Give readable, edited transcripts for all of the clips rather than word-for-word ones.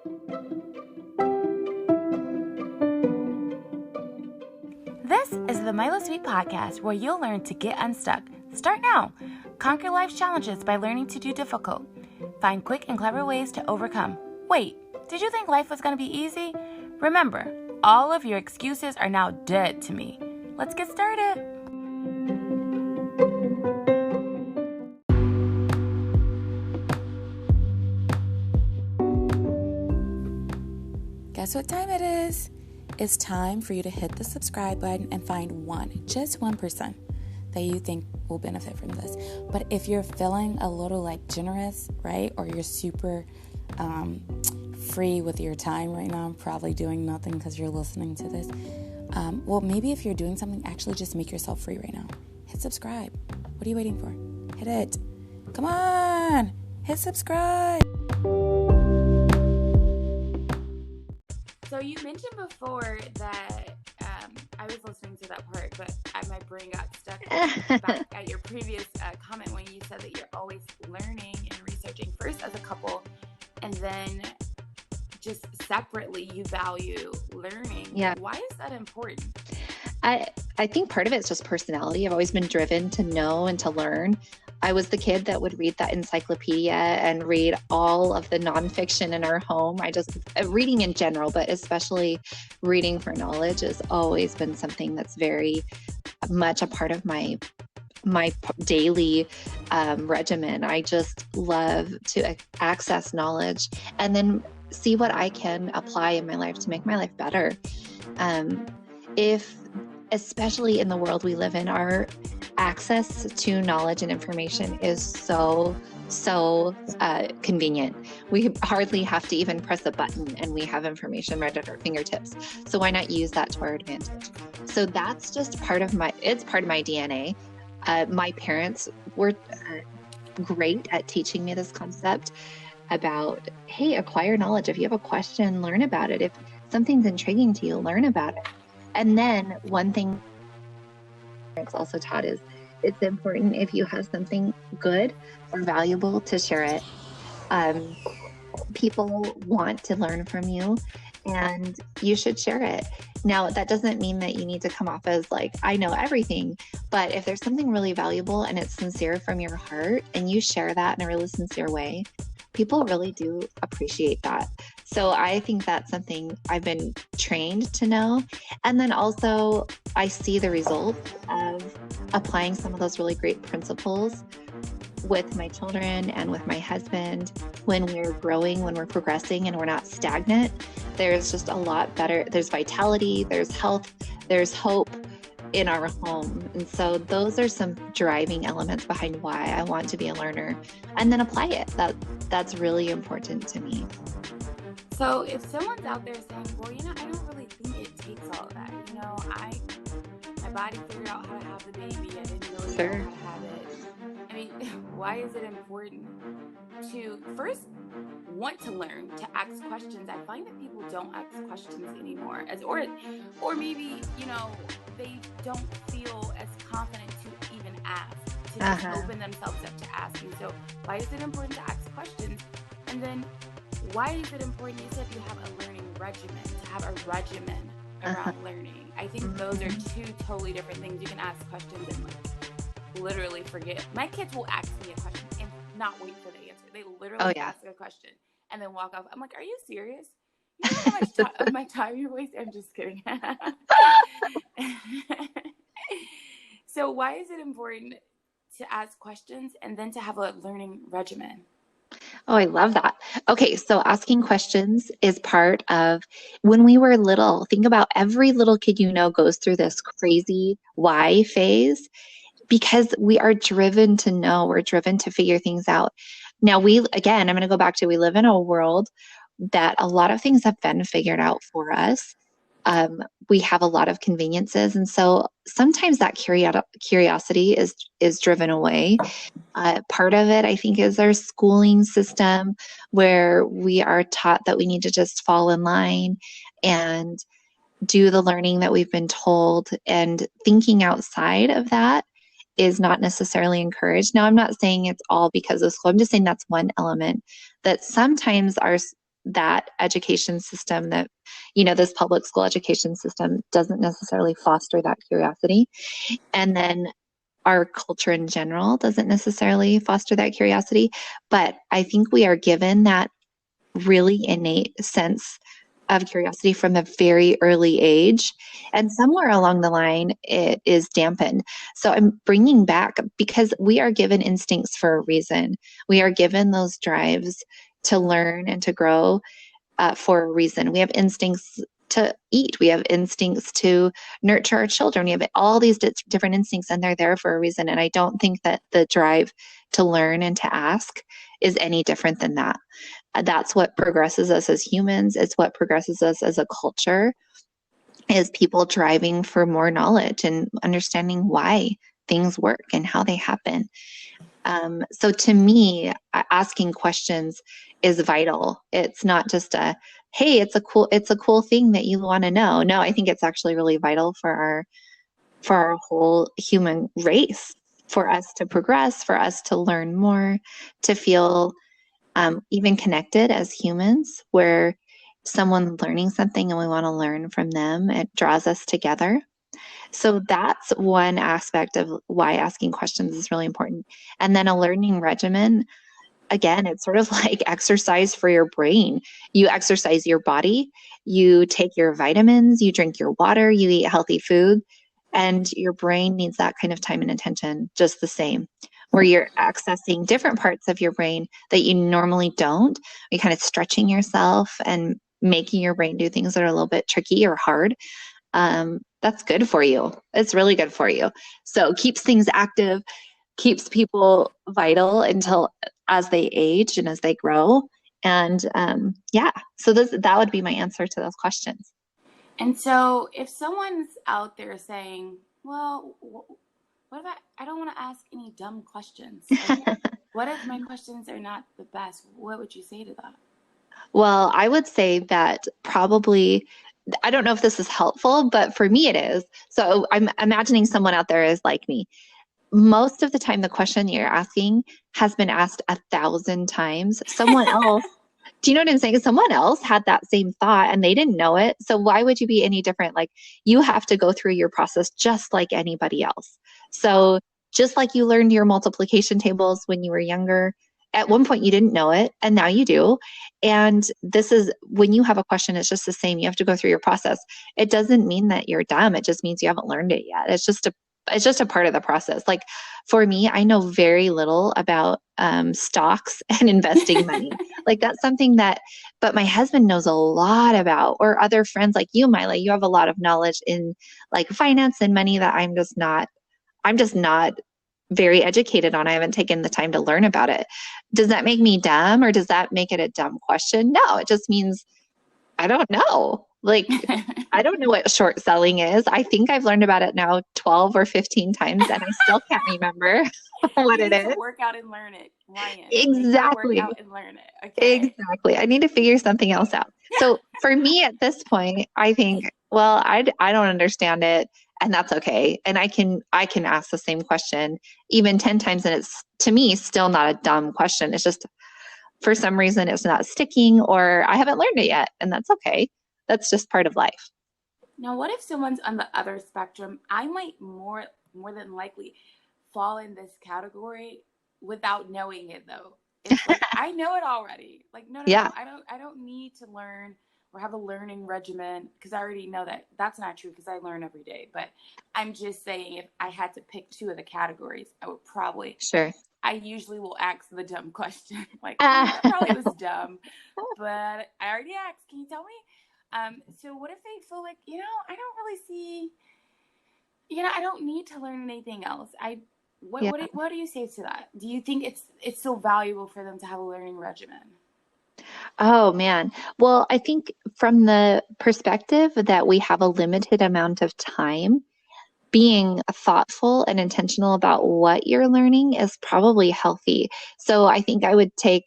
This is the Milo Sweet Podcast, where you'll learn to get unstuck. Start now. Conquer life's challenges by learning to do difficult. Find quick and clever ways to overcome. Wait, did you think life was going to be easy? Remember, all of your excuses are now dead to me. Let's get started. Guess what time it is? It's time for you to hit the subscribe button and find just 1% that you think will benefit from this. But if you're feeling a little generous, right? Or you're super free with your time right now, probably doing nothing because you're listening to this. Well, maybe if you're doing something, actually just make yourself free right now. Hit subscribe. What are you waiting for? Hit it. Come on. Hit subscribe. So you mentioned before that I was listening to that part, but my brain got stuck back at your previous comment when you said that you're always learning and researching first as a couple, and then just separately you value learning. Yeah. Why is that important? I think part of it's just personality. I've always been driven to know and to learn. I was the kid that would read that encyclopedia and read all of the nonfiction in our home. Reading in general, but especially reading for knowledge has always been something that's very much a part of my daily regimen. I just love to access knowledge and then see what I can apply in my life to make my life better. Especially in the world we live in, our access to knowledge and information is so convenient. We hardly have to even press a button and we have information right at our fingertips. So why not use that to our advantage? So that's just part of my DNA. My parents were great at teaching me this concept about, hey, acquire knowledge. If you have a question, learn about it. If something's intriguing to you, learn about it. And then one thing parents also taught is it's important if you have something good or valuable to share it. People want to learn from you and you should share it. Now, that doesn't mean that you need to come off as I know everything, but if there's something really valuable and it's sincere from your heart and you share that in a really sincere way, people really do appreciate that. So I think that's something I've been trained to know. And then also I see the results of applying some of those really great principles with my children and with my husband. When we're growing, when we're progressing and we're not stagnant, there's just a lot better. There's vitality, there's health, there's hope in our home. And so those are some driving elements behind why I want to be a learner and then apply it. That's really important to me. So if someone's out there saying, well, I don't really think it takes all of that. My body figured out how to have the baby. I didn't really know how to have it. I mean, why is it important to first want to learn, to ask questions? I find that people don't ask questions anymore, or maybe, they don't feel as confident to even ask, to just open themselves up to asking. So why is it important to ask questions? And then why is it important, you said, you have a learning regimen, to have a regimen around learning? I think those are two totally different things. You can ask questions and literally forget. My kids will ask me a question and not wait for the answer. They literally ask a question and then walk off. I'm like, are you serious? You know how much of my time you're wasting? I'm just kidding. So why is it important to ask questions and then to have a learning regimen? Oh, I love that. Okay, so asking questions is part of when we were little. Think about every little kid goes through this crazy why phase because we are driven to know, we're driven to figure things out. Now I'm going to go back to, we live in a world that a lot of things have been figured out for us. We have a lot of conveniences. And so sometimes that curiosity is driven away. Part of it, I think, is our schooling system where we are taught that we need to just fall in line and do the learning that we've been told, and thinking outside of that is not necessarily encouraged. Now, I'm not saying it's all because of school. I'm just saying that's one element that sometimes that education system that, you know, this public school education system doesn't necessarily foster that curiosity. And then our culture in general doesn't necessarily foster that curiosity. But I think we are given that really innate sense of curiosity from a very early age. And somewhere along the line, it is dampened. So I'm bringing back, because we are given instincts for a reason. We are given those drives to learn and to grow for a reason. We have instincts to eat. We have instincts to nurture our children. We have all these different instincts, and they're there for a reason. And I don't think that the drive to learn and to ask is any different than that. That's what progresses us as humans. It's what progresses us as a culture, is people driving for more knowledge and understanding why things work and how they happen. So to me, asking questions is vital. It's not just a, hey, it's a cool thing that you want to know. No, I think it's actually really vital for our whole human race, for us to progress, for us to learn more, to feel even connected as humans, where someone learning something and we want to learn from them, it draws us together. So that's one aspect of why asking questions is really important. And then a learning regimen, again, it's sort of like exercise for your brain. You exercise your body, you take your vitamins, you drink your water, you eat healthy food, and your brain needs that kind of time and attention just the same, where you're accessing different parts of your brain that you normally don't. You're kind of stretching yourself and making your brain do things that are a little bit tricky or hard. That's good for you. It's really good for you. So keeps things active, keeps people vital until as they age and as they grow. And yeah, so that would be my answer to those questions. And so if someone's out there saying, well, what if I don't want to ask any dumb questions? Like, what if my questions are not the best? What would you say to that? Well, I would say that probably, I don't know if this is helpful, but for me it is. So I'm imagining someone out there is like me. Most of the time, the question you're asking has been asked 1,000 times. Someone else, do you know what I'm saying? Someone else had that same thought and they didn't know it. So why would you be any different? Like, you have to go through your process just like anybody else. So just like you learned your multiplication tables when you were younger, at one point you didn't know it and now you do. And this is when you have a question, it's just the same. You have to go through your process. It doesn't mean that you're dumb. It just means you haven't learned it yet. It's just a part of the process. Like for me, I know very little about stocks and investing money. Like that's something but my husband knows a lot about, or other friends like you, Mila, you have a lot of knowledge in like finance and money that I'm just not very educated on. I haven't taken the time to learn about it. Does that make me dumb, or does that make it a dumb question? No, it just means I don't know. Like, I don't know what short selling is. I think I've learned about it now 12 or 15 times and I still can't remember what You it need is. to work out and learn it, Ryan. Exactly. Work out and learn it. Okay. Exactly. I need to figure something else out. So for me at this point, I think, well, I don't understand it, and that's okay. And I can ask the same question even 10 times and it's, to me, still not a dumb question. It's just for some reason it's not sticking, or I haven't learned it yet, and that's okay. That's just part of life. Now, what if someone's on the other spectrum? I might more than likely fall in this category without knowing it, though. It's like I know it already. Like no, Yeah. I don't need to learn or have a learning regimen, because I already know that that's not true, because I learn every day. But I'm just saying, if I had to pick two of the categories, I would probably. Sure. I usually will ask the dumb question, like that probably was dumb, but I already asked. Can you tell me? So what if they feel like, I don't really see, I don't need to learn anything else. Yeah. What do you say to that? Do you think it's so valuable for them to have a learning regimen? Oh man. Well, I think from the perspective that we have a limited amount of time, being thoughtful and intentional about what you're learning is probably healthy. So I think I would take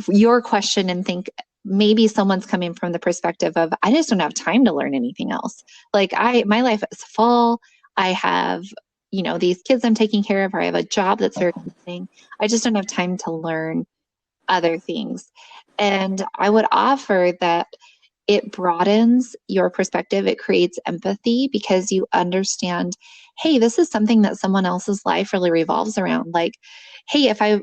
your question and think maybe someone's coming from the perspective of, I just don't have time to learn anything else. Like my life is full. I have, these kids I'm taking care of, or I have a job that's very interesting. I just don't have time to learn other things. And I would offer that it broadens your perspective. It creates empathy because you understand, hey, this is something that someone else's life really revolves around. Like, hey, if I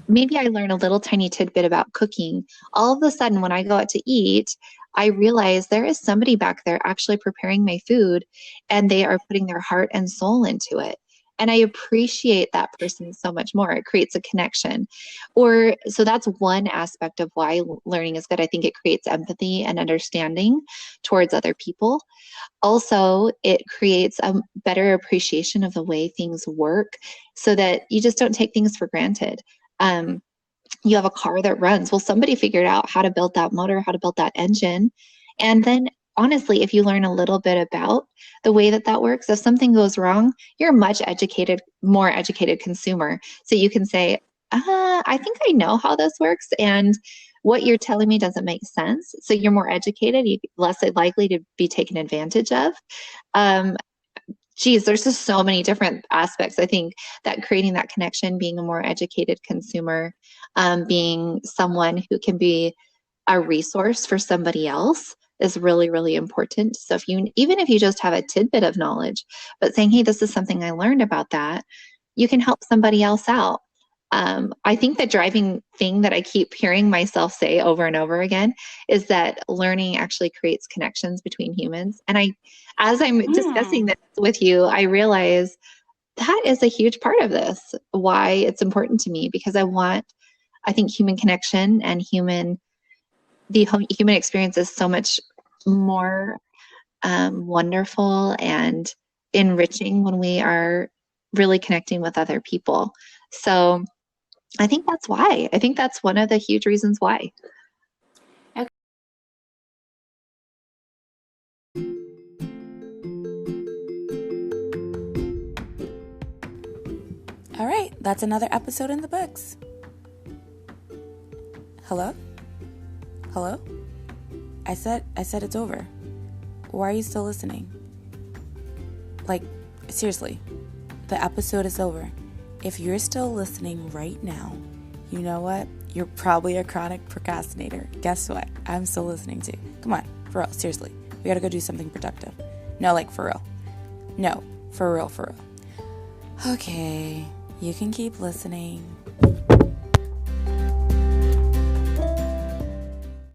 maybe I learn a little tiny tidbit about cooking, all of a sudden when I go out to eat, I realize there is somebody back there actually preparing my food and they are putting their heart and soul into it. And I appreciate that person so much more. It creates a connection. Or so that's one aspect of why learning is good. I think it creates empathy and understanding towards other people. Also, it creates a better appreciation of the way things work so that you just don't take things for granted. Um, you have a car that runs. Well, somebody figured out how to build that motor, how to build that engine. And then, honestly, if you learn a little bit about the way that that works, if something goes wrong, you're a much educated, more educated consumer. So you can say, I think I know how this works. And what you're telling me doesn't make sense. So you're more educated, you're less likely to be taken advantage of. Um, Geez, there's just so many different aspects. I think that creating that connection, being a more educated consumer, being someone who can be a resource for somebody else is really, really important. So if you, even if you just have a tidbit of knowledge, but saying, hey, this is something I learned about that, you can help somebody else out. I think the driving thing that I keep hearing myself say over and over again is that learning actually creates connections between humans. And as I'm discussing this with you, I realize that is a huge part of this, why it's important to me, because I think human connection and the human experience is so much more wonderful and enriching when we are really connecting with other people. So I think that's why. I think that's one of the huge reasons why. Okay. All right, that's another episode in the books. Hello? Hello? I said it's over. Why are you still listening? Like, seriously, the episode is over. If you're still listening right now, you know what? You're probably a chronic procrastinator. Guess what? I'm still listening too. Come on, for real, seriously. We gotta go do something productive. No, like for real. No, for real, for real. Okay, you can keep listening.